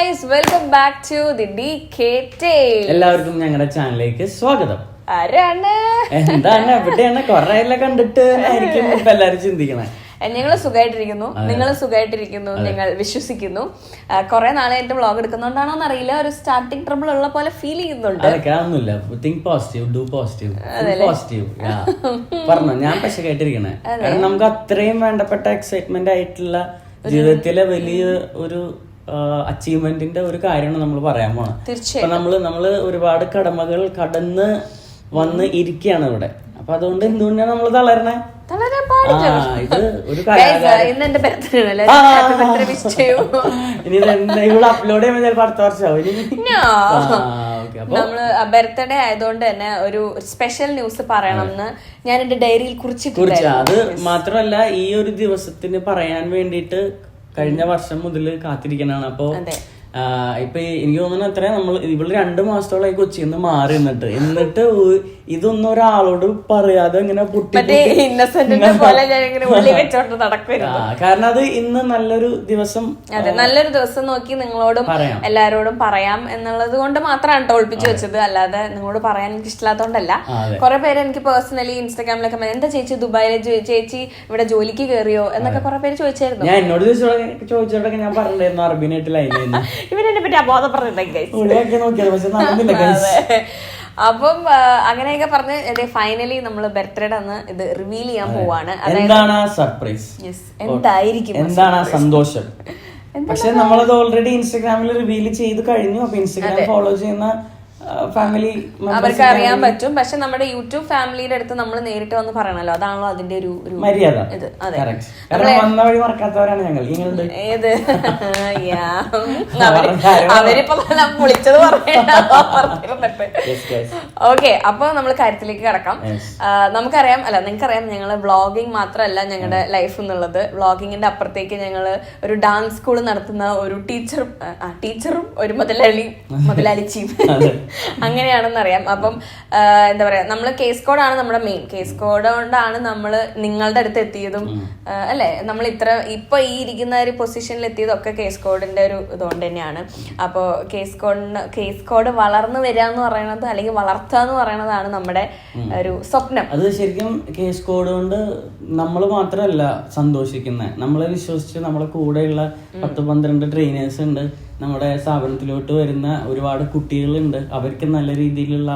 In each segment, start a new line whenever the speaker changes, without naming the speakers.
Guys, welcome back to the DK Tales.
എല്ലാവർക്കും ഞങ്ങളുടെ ചാനലിലേക്ക് സ്വാഗതം.
ആരാണ്?
എന്താണ് എവിടെയാണ് കൊറേ കണ്ടിട്ട് ആയിരിക്കും ഇപ്പൊ എല്ലാരും ചിന്തിക്കണേ.
ഞങ്ങൾ സുഖമായിട്ടിരിക്കുന്നു, നിങ്ങൾ സുഖമായിട്ടിരിക്കുന്നു, ഞങ്ങൾ വിശ്വസിക്കുന്നു. കുറെ നാളായിട്ട് വ്ളോഗ് എടുക്കുന്നോണ്ടാണോ എന്നറിയില്ല, ഒരു സ്റ്റാർട്ടിങ് ട്രബിൾ ഉള്ള പോലെ ഫീൽ ചെയ്യുന്നുണ്ട്.
അതൊക്കെ ഒന്നുമില്ല. Think positive, do positive, positive. പറഞ്ഞോ, ഞാൻ പക്ഷെ കേട്ടിരിക്കണേ. കാരണം നമുക്ക് അത്രയും വേണ്ടപ്പെട്ട എക്സൈറ്റ്മെന്റ് ആയിട്ടുള്ള ജീവിതത്തിലെ വലിയ ഒരു അച്ചീവ്മെന്റിന്റെ ഒരു കാര്യമാണ് നമ്മൾ പറയാൻ പോണത്. തീർച്ചയായും നമ്മള് ഒരുപാട് കടമകൾ കടന്ന് വന്ന് ഇരിക്കുകയാണ് ഇവിടെ. അപ്പൊ അതുകൊണ്ട് എന്തുകൊണ്ടാണ് നമ്മൾ തളരണേ? ഇവിടെ അപ്ലോഡ് ചെയ്യുമ്പോൾ ചിലപ്പോ അടുത്ത വർഷമാവും.
നമ്മള് ബർത്ത്ഡേ ആയതുകൊണ്ട് തന്നെ ഒരു സ്പെഷ്യൽ ന്യൂസ് പറയണമെന്ന് ഞാൻ എന്റെ ഡയറിയിൽ കുറിച്ചിട്ടുണ്ട്.
അത് മാത്രമല്ല, ഈ ഒരു ദിവസത്തിന് പറയാൻ വേണ്ടിയിട്ട് കഴിഞ്ഞ വർഷം മുതൽ കാത്തിരിക്കണാണ്. അപ്പൊ ഇപ്പൊ എനിക്ക് തോന്നുന്നു അത്ര നമ്മൾ ഇവിടെ 2 മാസത്തോളമായി കൊച്ചിന്ന് മാറി എന്നിട്ട് ഇതൊന്നും ഒരാളോട് പറയാതെ ഇങ്ങനെ കാരണം അത് ഇന്ന് നല്ലൊരു ദിവസം,
നല്ലൊരു ദിവസം നോക്കി നിങ്ങളോടും എല്ലാരോടും പറയാം എന്നുള്ളത് കൊണ്ട് മാത്രമാണ് ഒളിപ്പിച്ചു വെച്ചത്. അല്ലാതെ നിങ്ങളോട് പറയാൻ എനിക്ക് ഇഷ്ടമില്ലാത്തോണ്ടല്ല. കുറെ പേര് എനിക്ക് പേഴ്സണലി ഇൻസ്റ്റാഗ്രാമിലൊക്കെ എന്താ ചേച്ചി ദുബായിലെ ചേച്ചി ഇവിടെ ജോലിക്ക് കയറിയോ എന്നൊക്കെ കുറെ പേര് ചോദിച്ചായിരുന്നു.
ഞാൻ എന്നോട് ചോദിച്ചോടൊക്കെ ഞാൻ പറഞ്ഞിട്ടുണ്ടായിരുന്നു അറബിനായിട്ടില്ല
ഇവരെന്നെ പറ്റി അപ്പം അങ്ങനെയൊക്കെ പറഞ്ഞ് ഫൈനലി നമ്മള് ബർത്ത്ഡേ അന്ന് ഇത് റിവീൽ ചെയ്യാൻ പോവാണ്.
എന്താണ് സർപ്രൈസ്,
എന്തായിരിക്കും,
എന്താണ് സന്തോഷം? പക്ഷെ നമ്മളത് ഓൾറെഡി ഇൻസ്റ്റാഗ്രാമിൽ റിവീൽ ചെയ്ത് കഴിഞ്ഞു. അപ്പൊ ഇൻസ്റ്റാഗ്രാം ഫോളോ ചെയ്യുന്ന ഫാമിലി
അവർക്ക് അറിയാൻ പറ്റും. പക്ഷെ നമ്മുടെ യൂട്യൂബ് ഫാമിലിയുടെ അടുത്ത് നമ്മൾ നേരിട്ട് വന്ന് പറയണല്ലോ, അതാണല്ലോ അതിന്റെ ഒരു
മര്യാദ. വന്ന വഴി മറക്കാത്തവരാണ് ഞങ്ങൾ.
ഏത് അവരിപ്പോ വിളിച്ചത് പറഞ്ഞിട്ട്. ഓക്കെ, അപ്പൊ നമ്മൾ കാര്യത്തിലേക്ക് കിടക്കാം. നമുക്കറിയാം, അല്ല നിങ്ങൾക്കറിയാം, ഞങ്ങള് വ്ളോഗിങ് മാത്രമല്ല ഞങ്ങളുടെ ലൈഫ് എന്നുള്ളത്. വ്ളോഗിങ്ങിന്റെ അപ്പുറത്തേക്ക് ഞങ്ങള് ഒരു ഡാൻസ് സ്കൂൾ നടത്തുന്ന ഒരു ടീച്ചറും ഒരു മുതലാളിച്ചിയും അങ്ങനെയാണെന്ന് അറിയാം. അപ്പം എന്താ പറയാ, നമ്മള് കേസ് കോഡാണ് നമ്മുടെ മെയിൻ. കേസ് കോഡ് കൊണ്ടാണ് നമ്മള് നിങ്ങളുടെ അടുത്ത് എത്തിയതും, അല്ലെ, നമ്മൾ ഇപ്പൊ ഈ ഇരിക്കുന്ന ഒരു പൊസിഷനിൽ എത്തിയതൊക്കെ കേസ് കോഡിന്റെ ഒരു ഇതുകൊണ്ട് തന്നെയാണ്. അപ്പോ കേസ് കോഡ് വളർന്നു വരിക എന്ന് പറയുന്നത്, അല്ലെങ്കിൽ വളർത്തുക എന്ന് പറയുന്നതാണ് നമ്മുടെ ഒരു സ്വപ്നം.
അത് ശരിക്കും കേസ് കോഡ് കൊണ്ട് നമ്മൾ മാത്രമല്ല സന്തോഷിക്കുന്നത്, നമ്മളെ വിശ്വസിച്ച് നമ്മളെ കൂടെയുള്ള 10-12 ട്രെയിനേഴ്സ് ഉണ്ട്. നമ്മുടെ സ്ഥാപനത്തിലോട്ട് വരുന്ന ഒരുപാട് കുട്ടികളുണ്ട്. അവർക്ക് നല്ല രീതിയിലുള്ള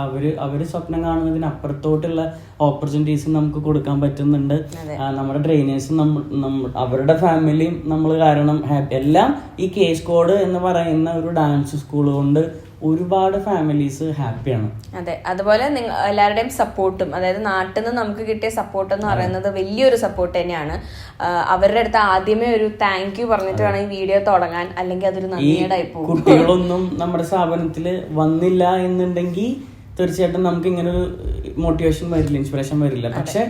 അവര് സ്വപ്നം കാണുന്നതിന് അപ്പുറത്തോട്ടുള്ള ഓപ്പർച്യൂണിറ്റീസ് നമുക്ക് കൊടുക്കാൻ പറ്റുന്നുണ്ട്. നമ്മുടെ ട്രെയിനേഴ്സും അവരുടെ ഫാമിലിയും നമ്മൾ കാരണം ഹാപ്പി. എല്ലാം ഈ കേസ് കോഡ് എന്ന് പറയുന്ന ഒരു ഡാൻസ് സ്കൂൾ കൊണ്ട് ഒരുപാട് ഫാമിലീസ് ഹാപ്പിയാണ്.
അതെ, അതുപോലെ എല്ലാവരുടെയും സപ്പോർട്ടും, അതായത് നാട്ടിൽ നിന്ന് നമുക്ക് കിട്ടിയ സപ്പോർട്ട് എന്ന് പറയുന്നത് വലിയൊരു സപ്പോർട്ട് തന്നെയാണ്. അവരുടെ അടുത്ത് ആദ്യമേ ഒരു താങ്ക് യു പറഞ്ഞിട്ട് വേണം ഈ വീഡിയോ തുടങ്ങാൻ, അല്ലെങ്കിൽ അതൊരു നന്ദിയേടായി പോകും.
കുട്ടികളൊന്നും നമ്മുടെ സ്ഥാപനത്തിൽ വന്നില്ല എന്നുണ്ടെങ്കിൽ തീർച്ചയായിട്ടും നമുക്ക് ഇങ്ങനെ ഒരു മോട്ടിവേഷൻ വരില്ല, ഇൻസ്പിറേഷൻ വരില്ല. പക്ഷെ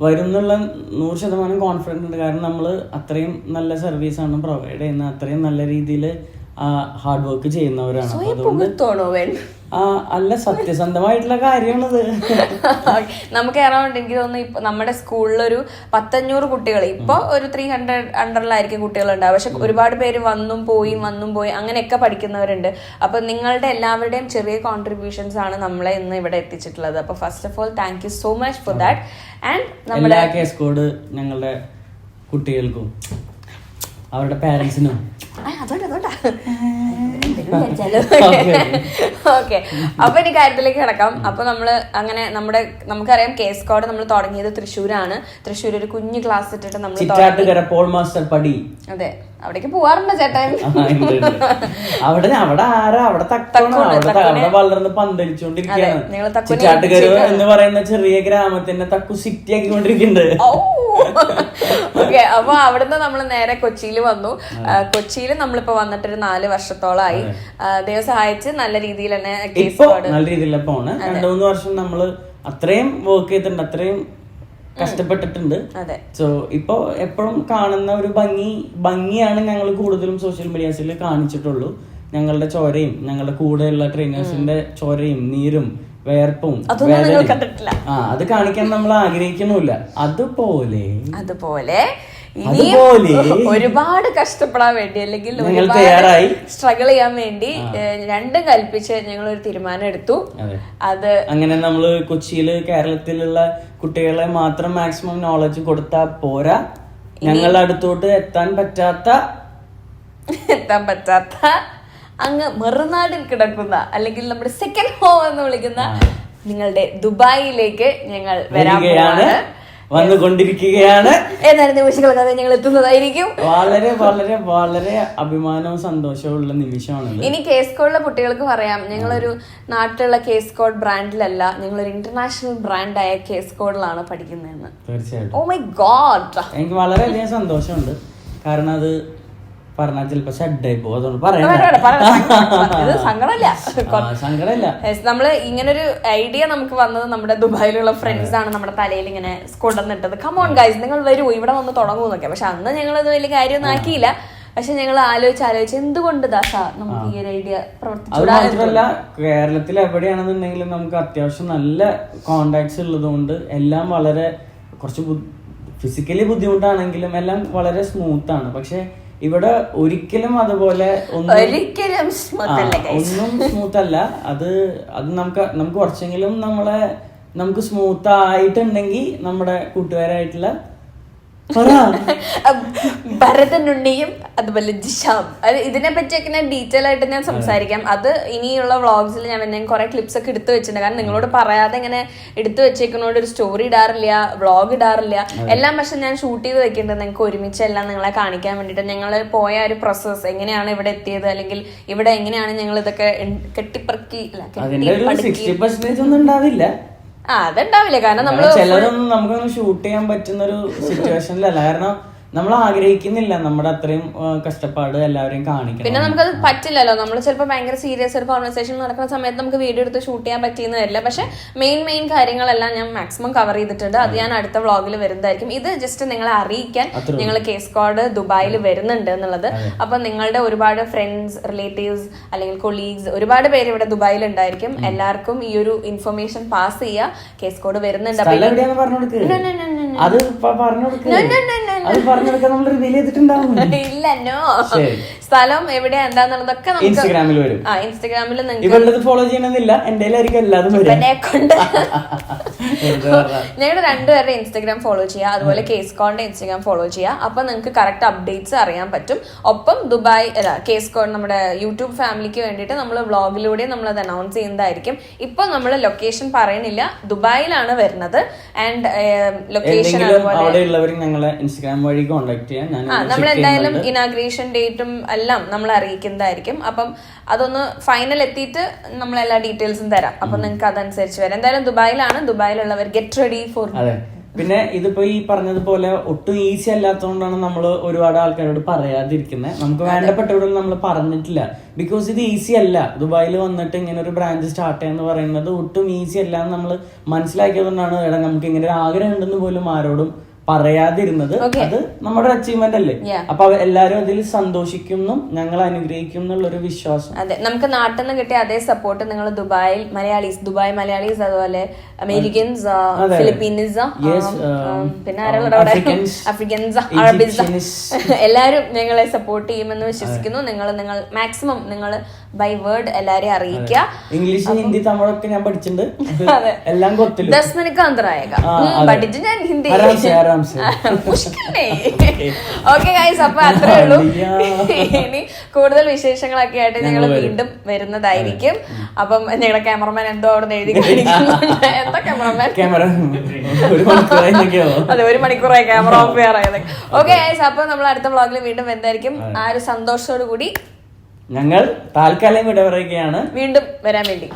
വരുന്നുള്ള 100% കോൺഫിഡൻസ് ഉണ്ട്. കാരണം നമ്മൾ അത്രയും നല്ല സർവീസാണ് പ്രൊവൈഡ് ചെയ്യുന്നത്, അത്രയും നല്ല രീതിയിൽ ഹാർഡ് വർക്ക് ചെയ്യുന്നവരാണ്. അല്ല, സത്യസന്ധമായിട്ടുള്ള കാര്യമാണത്.
നമുക്ക് അറൗണ്ട് എനിക്ക് തോന്നുന്നു ഇപ്പൊ നമ്മുടെ സ്കൂളിലൊരു 100-500 കുട്ടികൾ, ഇപ്പൊ ഒരു 300 അണ്ടറിലായിരിക്കും കുട്ടികളുണ്ടാവും. പക്ഷെ ഒരുപാട് പേര് വന്നും പോയി അങ്ങനെയൊക്കെ പഠിക്കുന്നവരുണ്ട്. അപ്പൊ നിങ്ങളുടെ എല്ലാവരുടെയും ചെറിയ കോൺട്രിബ്യൂഷൻസ് ആണ് നമ്മളെ ഇന്ന് ഇവിടെ എത്തിച്ചിട്ടുള്ളത്. അപ്പൊ first of all thank you so much for that. And നമ്മുടെ
കേസ് കോഡ് ഞങ്ങളുടെ കുട്ടികൾക്കും അവരുടെ പാരന്റ്സിനും
ഓക്കെ, അപ്പൊ ഇനി കാര്യത്തിലേക്ക് കിടക്കാം. അപ്പൊ നമ്മള് അങ്ങനെ നമുക്കറിയാം കേസ് കോഡ് നമ്മൾ തുടങ്ങിയത് തൃശ്ശൂരാണ്. തൃശ്ശൂർ ഒരു കുഞ്ഞു ക്ലാസ് ഇട്ടിട്ട് നമ്മൾ
പോൾ മാസ്റ്റർ പടി,
അതെ, അവിടേക്ക് പോവാറുണ്ട് ചേട്ടൻ.
അവിടെ വളർന്ന് പന്തലിച്ചോണ്ടിരിക്കുകയാണ്. ചിറ്റാട്ടുകര എന്ന് പറയുന്ന ചെറിയ ഗ്രാമത്തിന്റെ തക്കു സിറ്റി ആക്കിക്കൊണ്ടിരിക്കുന്നുണ്ട്.
ഓക്കെ, അപ്പൊ അവിടുന്ന് നമ്മൾ നേരെ കൊച്ചിയിൽ വന്നു. കൊച്ചിയിൽ നമ്മളിപ്പോ വന്നിട്ടൊരു 4 വർഷത്തോളമായി. ദൈവം സഹായിച്ച് നല്ല രീതിയിൽ തന്നെ
നല്ല രീതിയിൽ പോണ്. 2-3 വർഷം നമ്മള് അത്രയും വർക്ക് ചെയ്തിട്ടുണ്ട്, അത്രയും കഷ്ടപ്പെട്ടിട്ടുണ്ട്. സോ ഇപ്പൊ എപ്പോഴും കാണുന്ന ഒരു ഭംഗിയാണ് ഞങ്ങൾ കൂടുതലും സോഷ്യൽ മീഡിയാസിൽ കാണിച്ചിട്ടുള്ളൂ. ഞങ്ങളുടെ ചോരയും ഞങ്ങളുടെ കൂടെയുള്ള ട്രെയിനേഴ്സിന്റെ ചോരയും നീരും വേർപ്പും
കണ്ടിട്ടില്ല.
അത് കാണിക്കാൻ നമ്മൾ ആഗ്രഹിക്കണമില്ല. അതുപോലെ
ഇനിയും ഒരുപാട് കഷ്ടപ്പെടാൻ വേണ്ടി അല്ലെങ്കിൽ ഒരുപാട് സ്ട്രഗിൾ ചെയ്യാൻ വേണ്ടി രണ്ടും കൽപ്പിച്ച് ഞങ്ങൾ ഒരു തീരുമാനം എടുത്തു. അത്
അങ്ങനെ നമ്മള് കൊച്ചിയില് കേരളത്തിലുള്ള കുട്ടികളെ മാത്രം മാക്സിമം നോളജ് കൊടുത്താ പോരാ, ഞങ്ങളുടെ അടുത്തോട്ട് എത്താൻ പറ്റാത്ത
അങ്ങ് മറുനാടിൽ കിടക്കുന്ന അല്ലെങ്കിൽ നമ്മുടെ സെക്കൻഡ് ഹോം എന്ന് വിളിക്കുന്ന നിങ്ങളുടെ ദുബായിലേക്ക് ഞങ്ങൾ
വന്നുകൊണ്ടിരിക്കുകയാണ്.
ഏതാനും നിമിഷങ്ങളൊക്കെ ഞങ്ങൾ എത്തുന്നതായിരിക്കും.
വളരെ വളരെ വളരെ അഭിമാനവും സന്തോഷവും ഉള്ള നിമിഷമാണ്.
ഇനി കേസ് കോഡിലെ കുട്ടികൾക്ക് പറയാം, ഞങ്ങളൊരു നാട്ടിലുള്ള കേസ് കോഡ് ബ്രാൻഡിലല്ല, ഞങ്ങളൊരു ഇന്റർനാഷണൽ ബ്രാൻഡായ കേസ് കോഡിലാണ് പഠിക്കുന്നതെന്ന്.
തീർച്ചയായിട്ടും.
ഓ മൈ ഗോഡ്,
എനിക്ക് വളരെയധികം സന്തോഷമുണ്ട്. കാരണം അത് പറഞ്ഞാൽ ചിലപ്പോ ഷഡായി പോകും, അതുകൊണ്ട് സങ്കടമില്ല.
നമ്മള് ഇങ്ങനൊരു ഐഡിയ നമുക്ക് വന്നത് നമ്മുടെ ദുബായിലുള്ള ഫ്രണ്ട്സ് ആണ് നമ്മുടെ തലയിൽ ഇങ്ങനെ കൊണ്ടുവന്നിട്ടത്. കമോൺ ഗൈസ്, നിങ്ങൾ വരൂ, ഇവിടെ വന്ന് തുടങ്ങൂന്നൊക്കെ. പക്ഷെ അന്ന് ഞങ്ങളത് വലിയ കാര്യമൊന്നും ആക്കിയില്ല. പക്ഷെ ഞങ്ങൾ ആലോചിച്ച് എന്തുകൊണ്ട് ദാസ നമുക്ക് ഈ ഒരു ഐഡിയ
പ്രവർത്തിച്ചു. കേരളത്തിൽ എവിടെയാണെന്നുണ്ടെങ്കിലും നമുക്ക് അത്യാവശ്യം നല്ല കോണ്ടാക്ട്സ് ഉള്ളത് കൊണ്ട് എല്ലാം വളരെ കുറച്ച് ഫിസിക്കലി ബുദ്ധിമുട്ടാണെങ്കിലും എല്ലാം വളരെ സ്മൂത്ത് ആണ്. പക്ഷെ ഇവിടെ ഒരിക്കലും അതുപോലെ ഒന്നും സ്മൂത്ത് അല്ല. അത് നമുക്ക് കുറച്ചെങ്കിലും നമുക്ക് സ്മൂത്ത് ആയിട്ടുണ്ടെങ്കിൽ നമ്മുടെ കൂട്ടുകാരായിട്ടുള്ള
ഭരതനുണ്ണിയും അതുപോലെ ജിഷാം, ഇതിനെ പറ്റിയൊക്കെ ഞാൻ ഡീറ്റെയിൽ ആയിട്ട് ഞാൻ സംസാരിക്കാം. അത് ഇനിയുള്ള വ്ളോഗ്സിൽ ഞാൻ കുറെ ക്ലിപ്സ് ഒക്കെ എടുത്തു വെച്ചിട്ടുണ്ട്. കാരണം നിങ്ങളോട് പറയാതെ ഇങ്ങനെ എടുത്തു വെച്ചേക്കുന്നോണ്ട് ഒരു സ്റ്റോറി ഇടാറില്ല, വ്ളോഗ് ഇടാറില്ല എല്ലാം. പക്ഷെ ഞാൻ ഷൂട്ട് ചെയ്ത് വെക്കേണ്ടത് നിങ്ങൾക്ക് ഒരുമിച്ച് എല്ലാം നിങ്ങളെ കാണിക്കാൻ വേണ്ടിയിട്ട്. ഞങ്ങൾ പോയ ഒരു പ്രോസസ്, എങ്ങനെയാണ് ഇവിടെ എത്തിയത്, അല്ലെങ്കിൽ ഇവിടെ എങ്ങനെയാണ് ഞങ്ങൾ ഇതൊക്കെ കെട്ടിപ്പറക്കി അതുണ്ടാവില്ല. കാരണം
ചിലരൊന്നും നമുക്കൊന്ന് ഷൂട്ട് ചെയ്യാൻ പറ്റുന്ന ഒരു സിറ്റുവേഷനിലല്ല. കാരണം നമ്മൾ ആഗ്രഹിക്കുന്നില്ല നമ്മുടെ അത്രയും കഷ്ടപ്പാട് എല്ലാവരെയും കാണിക്കണം.
പിന്നെ നമുക്കത് പറ്റില്ലല്ലോ. നമ്മൾ ചിലപ്പോൾ ഭയങ്കര സീരിയസ് ഒരു കോൺവെർസേഷൻ നടക്കുന്ന സമയത്ത് നമുക്ക് വീഡിയോ എടുത്ത് ഷൂട്ട് ചെയ്യാൻ പറ്റിയെന്ന് വരില്ല. പക്ഷെ മെയിൻ കാര്യങ്ങളെല്ലാം ഞാൻ മാക്സിമം കവർ ചെയ്തിട്ടുണ്ട്. അത് ഞാൻ അടുത്ത വ്ളോഗിൽ വരുന്നതായിരിക്കും. ഇത് ജസ്റ്റ് നിങ്ങളെ അറിയിക്കാൻ ഞങ്ങൾ കേസ് കോഡ് ദുബായിൽ വരുന്നുണ്ട് എന്നുള്ളത്. അപ്പൊ നിങ്ങളുടെ ഒരുപാട് ഫ്രണ്ട്സ്, റിലേറ്റീവ്സ് അല്ലെങ്കിൽ കൊളീഗ്സ് ഒരുപാട് പേര് ഇവിടെ ദുബായിൽ ഉണ്ടായിരിക്കും. എല്ലാവർക്കും ഈ ഒരു ഇൻഫർമേഷൻ പാസ് ചെയ്യുക. കേസ് കോഡ് വരുന്നുണ്ട്. ഇല്ലല്ലോ സ്ഥലം എവിടെയാ എന്താന്നുള്ളതൊക്കെ
ഇൻസ്റ്റാഗ്രാമിൽ വരും.
ഇൻസ്റ്റാഗ്രാമിൽ
ഫോളോ ചെയ്യണമെന്നില്ല, എന്റെ
കൊണ്ട് ഞങ്ങളുടെ രണ്ടുപേരുടെ ഇൻസ്റ്റാഗ്രാം ഫോളോ ചെയ്യുക, അതുപോലെ കേസ് കോഡിന്റെ ഇൻസ്റ്റാഗ്രാം ഫോളോ ചെയ്യുക. അപ്പൊ നിങ്ങൾക്ക് കറക്റ്റ് അപ്ഡേറ്റ്സ് അറിയാൻ പറ്റും. ഒപ്പം ദുബായ് കേസ് കോഡ് നമ്മുടെ യൂട്യൂബ് ഫാമിലിക്ക് വേണ്ടിയിട്ട് നമ്മൾ വ്ളോഗിലൂടെ നമ്മൾ അത് അനൗൺസ് ചെയ്യുന്നതായിരിക്കും. ഇപ്പൊ നമ്മൾ ലൊക്കേഷൻ പറയണില്ല, ദുബായിലാണ് വരുന്നത്. ആൻഡ് ലൊക്കേഷൻ നമ്മൾ എന്തായാലും ഇനാഗ്രേഷൻ ഡേറ്റും എല്ലാം നമ്മൾ അറിയിക്കുന്നതായിരിക്കും. അപ്പം അതൊന്ന് ഫൈനൽ എത്തിയിട്ട് നമ്മൾ എല്ലാ ഡീറ്റെയിൽസും തരാം. അപ്പൊ നിങ്ങൾക്ക് അതനുസരിച്ച് വരാം. എന്തായാലും ദുബായിലാണ്. ദുബായിലുള്ളവർ ഗെറ്റ് റെഡി ഫോർ.
പിന്നെ ഇതിപ്പോ ഈ പറഞ്ഞതുപോലെ ഒട്ടും ഈസി അല്ലാത്തതുകൊണ്ടാണ് നമ്മൾ ഒരുപാട് ആൾക്കാരോട് പറയാതിരിക്കുന്നത്. നമുക്ക് വേണ്ടപ്പെട്ടവരോട് നമ്മൾ പറഞ്ഞിട്ടില്ല. ബിക്കോസ് ഇത് ഈസി അല്ല. ദുബായിൽ വന്നിട്ട് ഇങ്ങനെ ഒരു ബ്രാഞ്ച് സ്റ്റാർട്ട് ചെയ്യാന്ന് പറയുന്നത് ഒട്ടും ഈസി അല്ല എന്ന് നമ്മൾ മനസ്സിലാക്കിയതുകൊണ്ടാണ് നമുക്ക് ഇങ്ങനെ ഒരു ആഗ്രഹം ഉണ്ടെന്ന് പോലും ആരോടും പറയാതിരുന്നത്. അത് നമ്മുടെ അച്ചീവ്മെന്റ് അല്ലേ. അപ്പൊ എല്ലാരും അതിൽ സന്തോഷിക്കുന്നു, ഞങ്ങൾ അനുഗ്രഹിക്കും എന്നുള്ളൊരു വിശ്വാസം.
അതെ, നമുക്ക് നാട്ടിൽ നിന്ന് കിട്ടിയ അതേ സപ്പോർട്ട് നിങ്ങൾ ദുബായ് മലയാളീസ് അതുപോലെ അമേരിക്കൻസ്, ഫിലിപ്പീൻസ്, പിന്നെ ആഫ്രിക്കൻസ്, അറബിസ് എല്ലാരും ഞങ്ങളെ സപ്പോർട്ട് ചെയ്യുമെന്ന് വിശ്വസിക്കുന്നു. നിങ്ങൾ മാക്സിമം നിങ്ങൾ ബൈ വേർഡ് എല്ലാരെയും അറിയിക്കുക.
ഇംഗ്ലീഷ്, ഹിന്ദി, തമിഴൊക്കെ ഞാൻ പഠിച്ചിട്ടുണ്ട്. എല്ലാം കൊത്തില്ല.
10 മിനിറ്റ് അന്തരായേക്കാം പഠിച്ചു ഞാൻ ഹിന്ദി. ഓക്കെ ഗൈസ്, അപ്പൊ അത്രേ ഉള്ളൂ. ഇനി കൂടുതൽ വിശേഷങ്ങളൊക്കെ ആയിട്ട് ഞങ്ങൾ വീണ്ടും വരുന്നതായിരിക്കും. അപ്പം ഞങ്ങളുടെ ക്യാമറമാൻ എന്തോ അവിടെ എഴുതി കാണിക്കുന്നുണ്ട്. എന്താ ക്യാമറമാൻ? അതെ, 1 മണിക്കൂറായി ക്യാമറ ഓഫ് ചെയ്യാറായത്. ഓക്കെ ഗൈസ്, അപ്പൊ നമ്മൾ അടുത്ത വ്ളോഗിൽ വീണ്ടും വരുന്നതായിരിക്കും. ആ ഒരു സന്തോഷത്തോടു കൂടി
ഞങ്ങൾ താൽക്കാലം വിട പറയുകയാണ്.
വീണ്ടും വരാൻ വേണ്ടി.